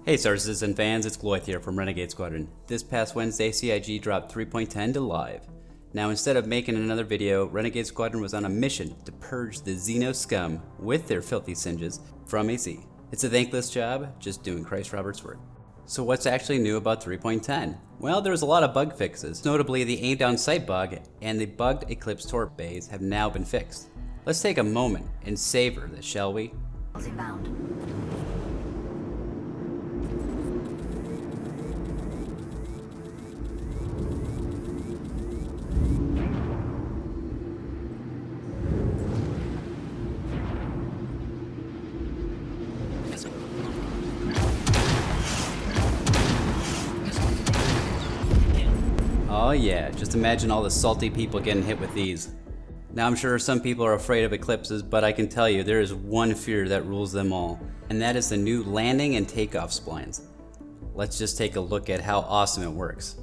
Hey Stars and fans, it's Gloith here from Renegade Squadron. This past Wednesday, CIG dropped 3.10 to live. Now instead of making another video, Renegade Squadron was on a mission to purge the Xeno scum with their filthy singes from AC. It's a thankless job, just doing Christ Robert's work. So what's actually new about 3.10? Well, there was a lot of bug fixes. Notably, the aim down sight bug and the bugged Eclipse torp bays have now been fixed. Let's take a moment and savor this, shall we? Oh yeah, just imagine all the salty people getting hit with these. Now I'm sure some people are afraid of eclipses, but I can tell you there is one fear that rules them all, and that is the new landing and takeoff splines. Let's just take a look at how awesome it works.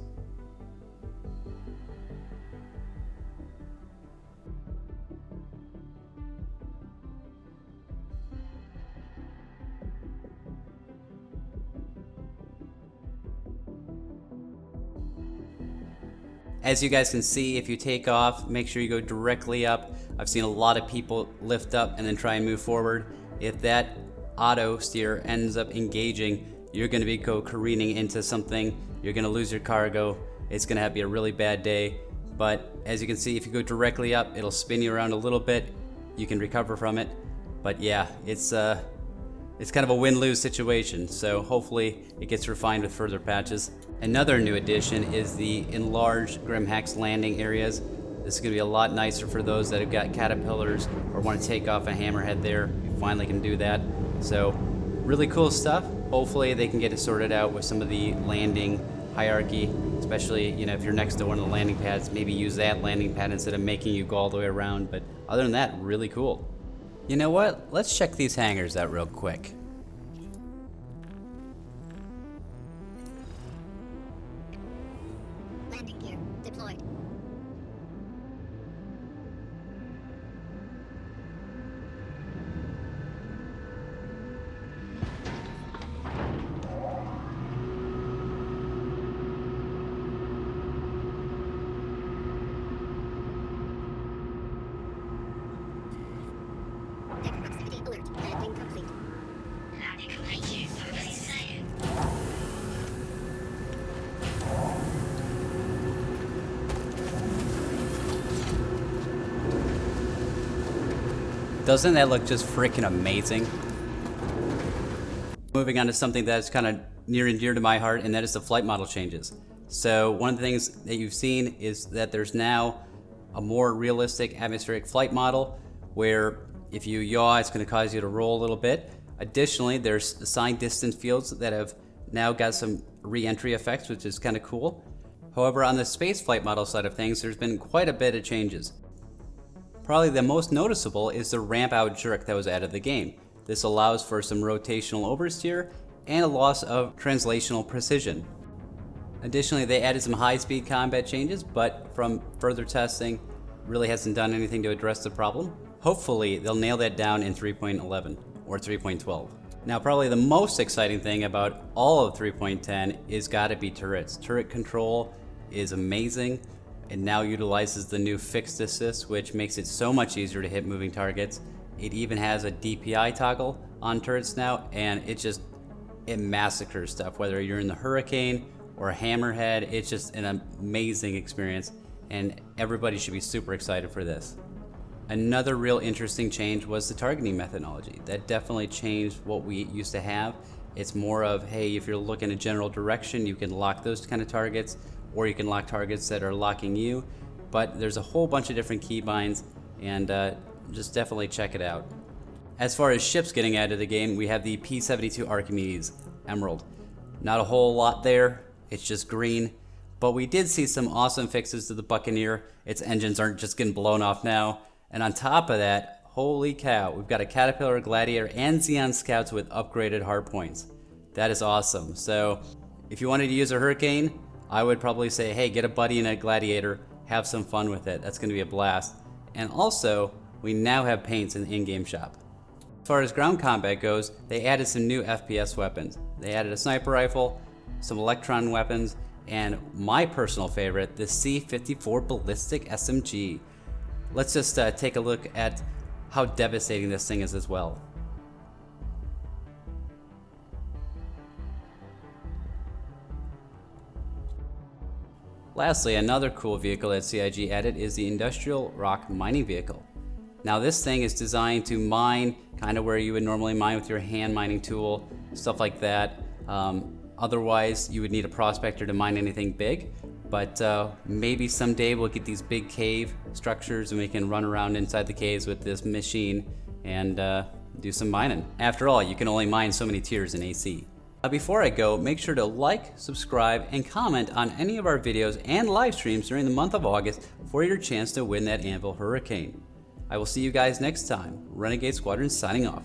As you guys can see, if you take off, make sure you go directly up. I've seen a lot of people lift up and then try and move forward. If that auto steer ends up engaging, you're going to go careening into something. You're going to lose your cargo. It's going to be a really bad day. But as you can see, if you go directly up, it'll spin you around a little bit. You can recover from it. But yeah, it's kind of a win-lose situation, so hopefully it gets refined with further patches. Another new addition is the enlarged Grimhack's landing areas. This is going to be a lot nicer for those that have got caterpillars or want to take off a hammerhead there. You finally can do that. So really cool stuff. Hopefully they can get it sorted out with some of the landing hierarchy, especially if you're next to one of the landing pads, maybe use that landing pad instead of making you go all the way around. But other than that, really cool. You know what? Let's check these hangars out real quick. Landing gear deployed. Deck proximity alert. Landing complete. Landing complete. Doesn't that look just freaking amazing? Moving on to something that's kind of near and dear to my heart, and that is the flight model changes. So one of the things that you've seen is that there's now a more realistic atmospheric flight model where if you yaw, it's going to cause you to roll a little bit. Additionally, there's assigned distance fields that have now got some re-entry effects, which is kind of cool. However, on the space flight model side of things, there's been quite a bit of changes. Probably the most noticeable is the ramp out jerk that was added to the game. This allows for some rotational oversteer and a loss of translational precision. Additionally, they added some high-speed combat changes, but from further testing, really hasn't done anything to address the problem. Hopefully, they'll nail that down in 3.11 or 3.12. Now, probably the most exciting thing about all of 3.10 is gotta be turrets. Turret control is amazing. It now utilizes the new fixed assist, which makes it so much easier to hit moving targets. It even has a DPI toggle on turrets now, and it massacres stuff. Whether you're in the Hurricane or a Hammerhead, it's just an amazing experience, and everybody should be super excited for this. Another real interesting change was the targeting methodology. That definitely changed what we used to have. It's more of, hey, if you're looking a general direction, you can lock those kind of targets, or you can lock targets that are locking you. But there's a whole bunch of different keybinds, and just definitely check it out. As far as ships getting added to the game, we have the P-72 Archimedes Emerald. Not a whole lot there, it's just green. But we did see some awesome fixes to the Buccaneer. Its engines aren't just getting blown off now. And on top of that, holy cow, we've got a Caterpillar, Gladiator, and Xeon Scouts with upgraded hardpoints. That is awesome. So if you wanted to use a Hurricane, I would probably say, hey, get a buddy in a Gladiator, have some fun with it. That's going to be a blast. And also, we now have paints in the in-game shop. As far as ground combat goes, they added some new FPS weapons. They added a sniper rifle, some electron weapons, and my personal favorite, the C-54 ballistic SMG. Let's just take a look at how devastating this thing is as well. Lastly, another cool vehicle that CIG added is the Industrial Rock Mining Vehicle. Now this thing is designed to mine kind of where you would normally mine with your hand mining tool, stuff like that. Otherwise, you would need a prospector to mine anything big, but maybe someday we'll get these big cave structures and we can run around inside the caves with this machine and do some mining. After all, you can only mine so many tiers in AC. Before I go, make sure to like, subscribe, and comment on any of our videos and live streams during the month of August for your chance to win that Anvil Hurricane. I will see you guys next time. Renegade Squadron signing off.